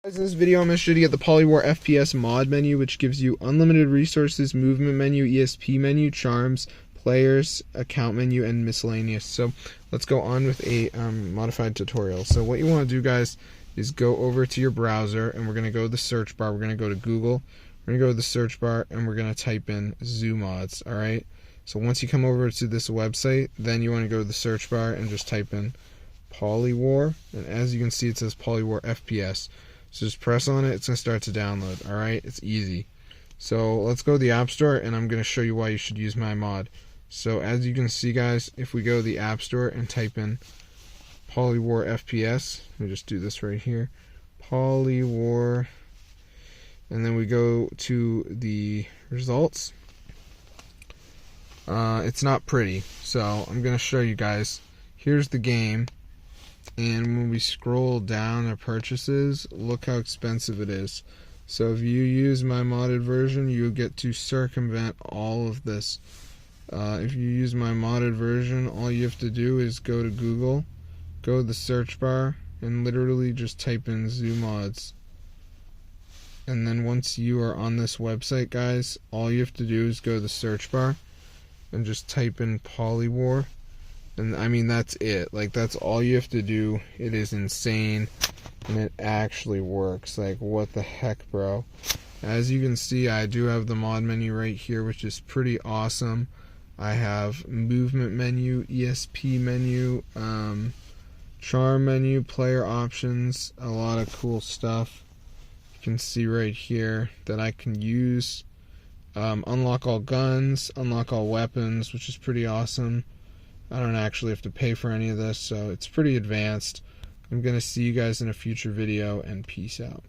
Guys, in this video I'm going to show you to get the Polywar FPS mod menu, which gives you unlimited resources, movement menu, ESP menu, charms, players, account menu, and miscellaneous. So let's go on with a modified tutorial. So what you want to do, guys, is go over to your browser, and we're going to go to the search bar. We're going to go to Google. We're going to go to the search bar, and we're going to type in ZooMods. All right. So once you come over to this website, then you want to go to the search bar and just type in Polywar, and as you can see, it says Polywar FPS. So just press on it, it's going to start to download. Alright, it's easy. So let's go to the App Store, and I'm going to show you why you should use my mod. So as you can see, guys, if we go to the App Store and type in Polywar FPS, let me just do this right here, Polywar, and then we go to the results. It's not pretty, so I'm going to show you guys. Here's the game. And when we scroll down our purchases, look how expensive it is. So if you use my modded version, you get to circumvent all of this. If you use my modded version, all you have to do is go to Google, go to the search bar, and literally just type in ZooMods. And then once you are on this website, guys, all you have to do is go to the search bar and just type in Polywar. And I mean, that's it. Like, that's all you have to do. It is insane, and it actually works. Like, what the heck, bro? As you can see, I do have the mod menu right here, which is pretty awesome. I have movement menu, ESP menu, charm menu, player options, a lot of cool stuff. You can see right here that I can use unlock all guns, unlock all weapons, which is pretty awesome. I don't actually have to pay for any of this, so it's pretty advanced. I'm going to see you guys in a future video, and peace out.